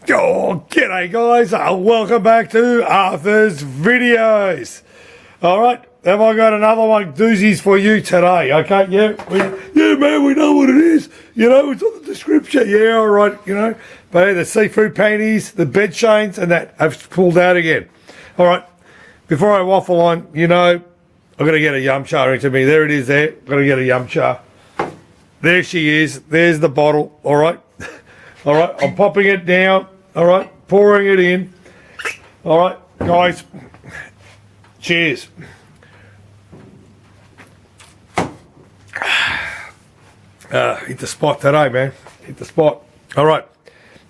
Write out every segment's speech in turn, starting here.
Oh, g'day guys, welcome back to Arthur's Videos. Alright, have I got another one doozies for you today, okay? Yeah man, we know what it is. You know, it's on the description. Yeah, alright, you know. But the see-through panties, the bed chains, and that I've pulled out again. Alright, before I waffle on, you know, I've got to get a yumcha into me. There it is there. I've got to get a yumcha. There she is. There's the bottle, alright? Alright, I'm popping it down. Alright, pouring it in. Alright, guys. Cheers. Hit the spot today, man. Hit the spot. Alright,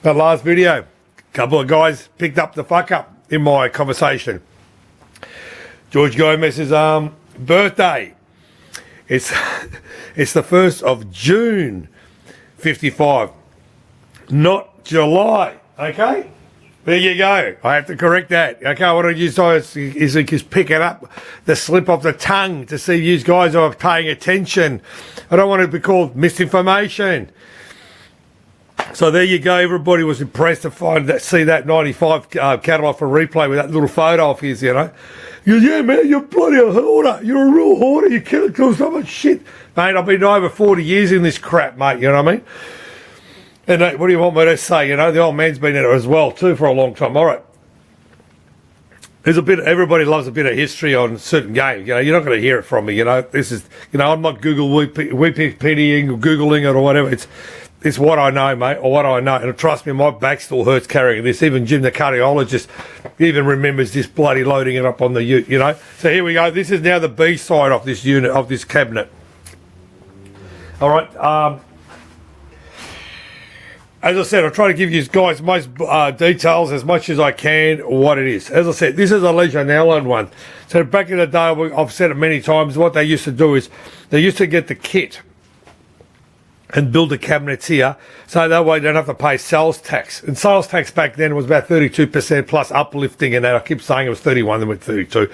that last video, a couple of guys picked up the fuck up in my conversation. George Gomez's birthday. It's the 1st of June, 55. Not July. Okay, there you go. I have to correct that. Okay, what I just is just picking up the slip of the tongue to see you guys are paying attention. I don't want to be called misinformation. So there you go. Everybody was impressed to see that 95 catalogue for replay with that little photo of his, you know. Yeah, man, you're bloody a hoarder. You're a real hoarder. You kill so much shit. Mate, I've been over 40 years in this crap, mate, you know what I mean? And what do you want me to say? You know, the old man's been in it as well, too, for a long time. All right. There's everybody loves a bit of history on certain games. You know, you're not going to hear it from me, you know. This is, you know, I'm not Wikipediaing or Googling it or whatever. It's what I know, mate, or what I know. And trust me, my back still hurts carrying this. Even Jim, the cardiologist, even remembers this bloody loading it up on the ute, you know. So here we go. This is now the B side of this unit, of this cabinet. All right. As I said, I'll try to give you guys most details as much as I can what it is. As I said, this is a Legionella one. So back in the day, I've said it many times, what they used to do is they used to get the kit and build the cabinets here, so that way they don't have to pay sales tax. And sales tax back then was about 32% plus uplifting, and that I keep saying it was 31, then went 32,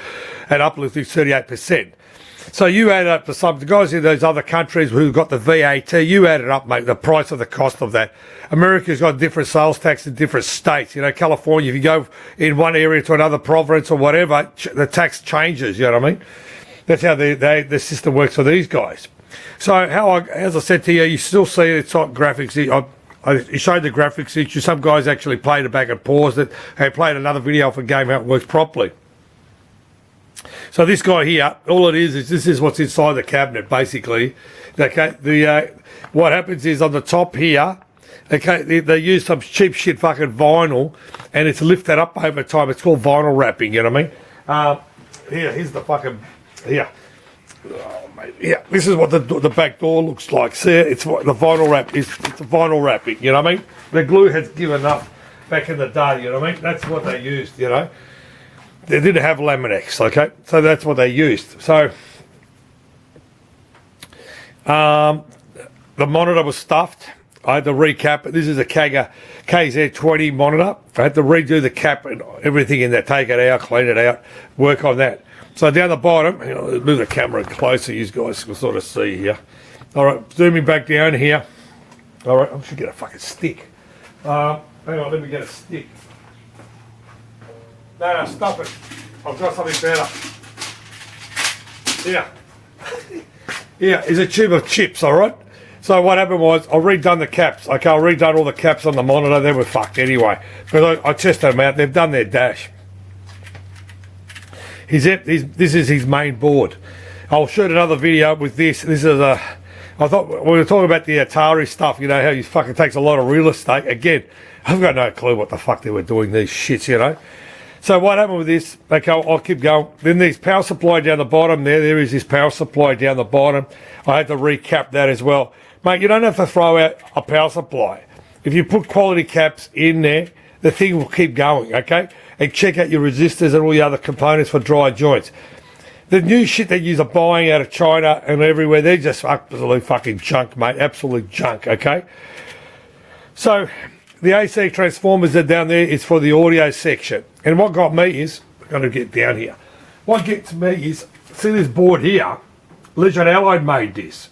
and uplifting 38%. So you add it up to the guys in those other countries who got the VAT, you add it up, mate, the price of the cost of that. America's got different sales tax in different states. You know, California, if you go in one area to another province or whatever, the tax changes, you know what I mean? That's how the system works for these guys. So as I said to you, you still see it's not graphics. I showed the graphics issue. Some guys actually played it back and paused it. They played another video of a game how it works properly. So this guy here, all it is this is what's inside the cabinet, basically. Okay, what happens is on the top here, okay, they use some cheap shit fucking vinyl, and it's lifted up over time. It's called vinyl wrapping, you know what I mean? Here's the fucking, here. Oh, mate. Yeah, this is what the back door looks like. See, it's what the vinyl wrap is. It's a vinyl wrapping, you know what I mean? The glue has given up back in the day, you know what I mean? That's what they used, you know? They didn't have Laminex, okay? So that's what they used. So the monitor was stuffed. I had to recap it. This is a Kaga KZ20 monitor. I had to redo the cap and everything in there, take it out, clean it out, work on that. So down the bottom, you know, move the camera closer, you guys can sort of see here. All right, zooming back down here. All right, I should get a fucking stick. Hang on, let me get a stick. No, stuff it. I've got something better. Yeah, is a tube of chips, all right? So what happened was, I redone the caps. Okay, I redone all the caps on the monitor. They were fucked anyway. But I tested them out. They've done their dash. This is his main board. I'll shoot another video with this. This is I thought we were talking about the Atari stuff, you know, how he fucking takes a lot of real estate. Again, I've got no clue what the fuck they were doing, these shits, you know. So what happened with this, okay, I'll keep going. Then there's power supply down the bottom there is this power supply down the bottom. I had to recap that as well. Mate, you don't have to throw out a power supply. If you put quality caps in there, the thing will keep going, okay? And check out your resistors and all the other components for dry joints. The new shit that you're buying out of China and everywhere, they're just absolute fucking junk, mate. Absolute junk, okay? So the AC transformers are down there. It's for the audio section. And what got me is, I'm going to get down here. What gets me is, see this board here? Legion Allied made this.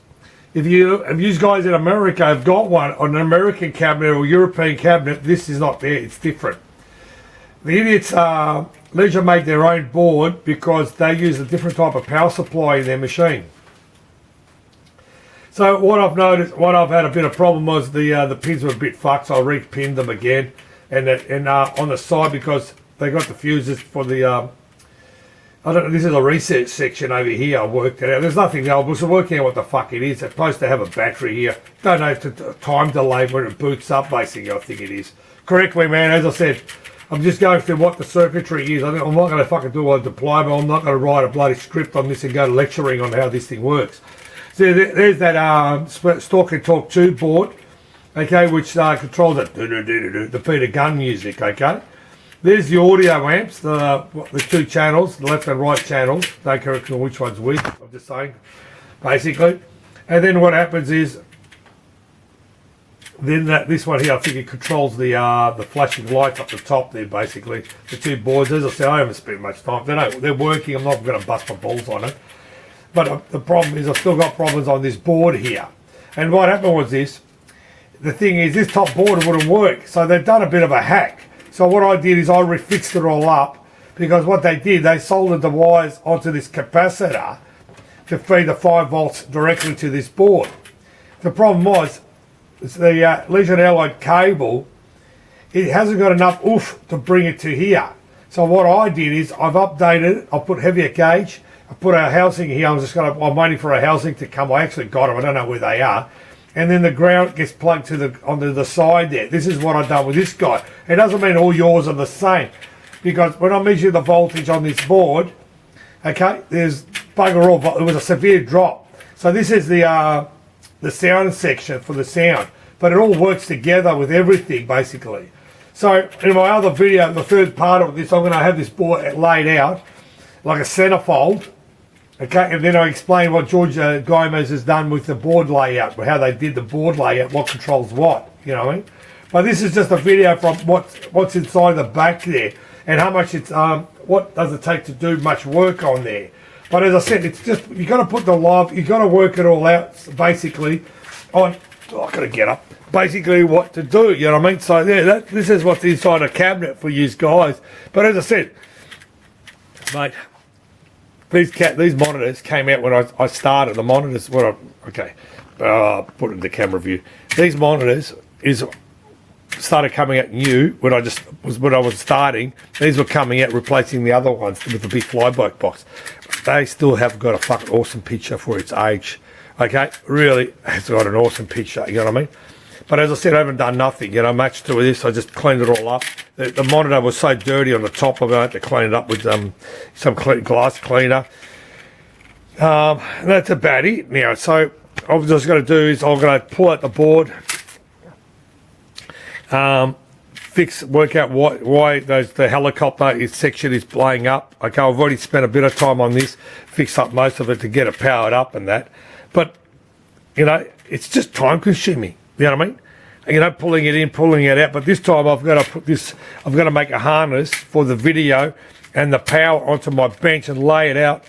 if you guys in America have got one on an American cabinet or European cabinet, this is not there. It's different. The idiots Leisure make their own board because they use a different type of power supply in their machine. So what I've noticed, what I've had a bit of problem was the pins were a bit fucked, so I re-pinned them again, and on the side because they got the fuses for the I don't know. This is a research section over here. I worked it out. There's nothing else. I was working out what the fuck it is. It's supposed to have a battery here. Don't know if it's a time delay when it boots up. Basically, I think it is. Correctly, man. As I said, I'm just going through what the circuitry is. I'm not going to fucking do a diploma. I'm not going to write a bloody script on this and go lecturing on how this thing works. So there's that Stalk and Talk 2 board, okay, which controls the Peter Gunn music, okay. There's the audio amps, the two channels, the left and right channels. Don't correct me which one's which. I'm just saying, basically. And then what happens is, then this one here, I think it controls the flashing lights up the top there. Basically, the two boards. As I said, I haven't spent much time. They're working. I'm not going to bust my balls on it. But the problem is, I've still got problems on this board here. And what happened was this. The thing is, this top board wouldn't work. So they've done a bit of a hack. So what I did is I refixed it all up, because what they did, they soldered the wires onto this capacitor to feed the 5 volts directly to this board. The problem was, the Legion Alloy cable, it hasn't got enough oomph to bring it to here. So what I did is I've updated it. I put heavier gauge. I put a housing here. I'm waiting for a housing to come. I actually got them. I don't know where they are. And then the ground gets plugged to onto the side there. This is what I've done with this guy. It doesn't mean all yours are the same, because when I measure the voltage on this board, okay, there's bugger all. It was a severe drop. So this is the sound section for the sound, but it all works together with everything basically. So in my other video, the third part of this, I'm going to have this board laid out like a centerfold. Okay, and then I explain what George Gomez has done with the board layout, how they did the board layout, what controls what, you know what I mean? But this is just a video from what's inside the back there, and how much it's, what does it take to do much work on there. But as I said, it's just, you got to put the love, you got to work it all out, basically, on, I've got to get up, basically what to do, you know what I mean? So yeah, this is what's inside a cabinet for you guys. But as I said, mate, these monitors came out when I started. The monitors, put it in the camera view. These monitors started coming out new when I was starting. These were coming out replacing the other ones with the big flyback box. They still have got a fucking awesome picture for its age. Okay, really, it's got an awesome picture. You know what I mean? But as I said, I haven't done nothing, much to this. I just cleaned it all up. The monitor was so dirty on the top of it, I had to clean it up with some glass cleaner. That's about it now. So what I'm just going to do is I'm going to pull out the board, work out why the helicopter section is blowing up. Okay, I've already spent a bit of time on this, fix up most of it to get it powered up and that. But, it's just time consuming. You know what I mean? Pulling it in, pulling it out. But this time I've got to make a harness for the video and the power onto my bench and lay it out,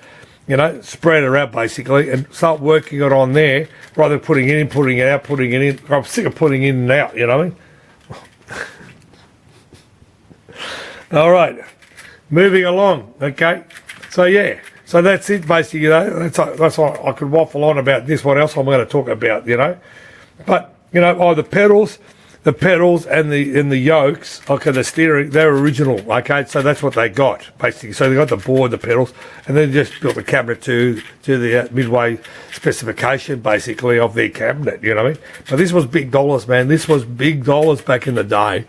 spread it out basically, and start working it on there rather than putting it in, putting it out, putting it in. I'm sick of putting in and out, you know what I mean? All right, moving along, okay? So yeah, so that's it basically, that's what I could waffle on about this. What else I'm going to talk about, But the pedals and the yokes, okay, the steering, they're original, okay, so that's what they got, basically. So they got the board, the pedals, and then just built the cabinet to the Midway specification, basically, of their cabinet, you know what I mean? But this was big dollars, man. This was big dollars back in the day.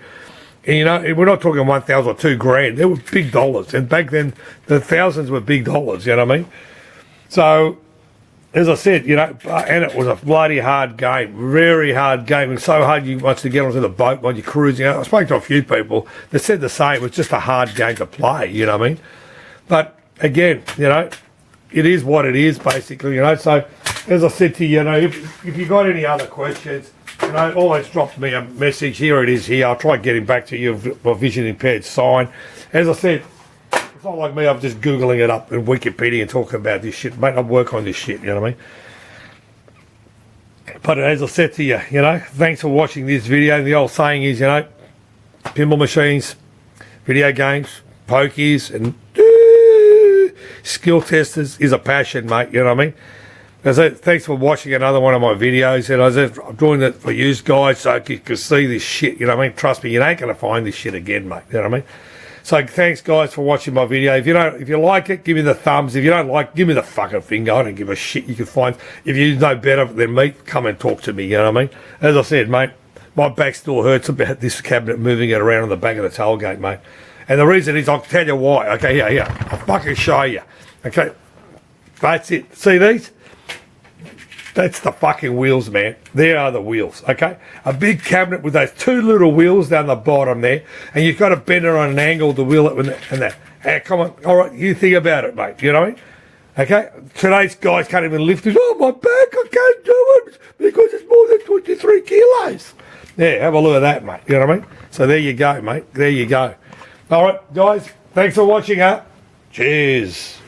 And, we're not talking 1,000 or 2 grand. They were big dollars. And back then, the thousands were big dollars, you know what I mean? So, as I said, and it was a bloody hard game, very hard game, and so hard you want to get onto the boat when you're cruising. I spoke to a few people that said the same. It was just a hard game to play, you know what I mean? But again, it is what it is, basically, So, as I said to you, if you got any other questions, always drop me a message. Here it is here. I'll try getting back to you, my vision impaired sign. As I said, it's not like me, I'm just Googling it up in Wikipedia and talking about this shit. Mate, I work on this shit, you know what I mean? But as I said to you, thanks for watching this video. And the old saying is, pinball machines, video games, pokies, and skill testers is a passion, mate. You know what I mean? As I said, thanks for watching another one of my videos. And I'm doing it for you guys so you can see this shit. You know what I mean? Trust me, you ain't going to find this shit again, mate. You know what I mean? So thanks, guys, for watching my video. If you like it, give me the thumbs. If you don't like, give me the fucking finger. I don't give a shit. You can find. If you know better than me, come and talk to me. You know what I mean? As I said, mate, my back still hurts about this cabinet moving it around on the back of the tailgate, mate. And the reason is, I'll tell you why. Okay, here. I'll fucking show you. Okay, that's it. See these? That's the fucking wheels, man. There are the wheels, okay? A big cabinet with those two little wheels down the bottom there, and you've got to bend it on an angle to wheel it and that. Hey, come on, all right, you think about it, mate. You know what I mean? Okay? Today's guys can't even lift it. Oh, my back, I can't do it because it's more than 23 kilos. Yeah, have a look at that, mate. You know what I mean? So there you go, mate. There you go. All right, guys, thanks for watching, huh? Cheers.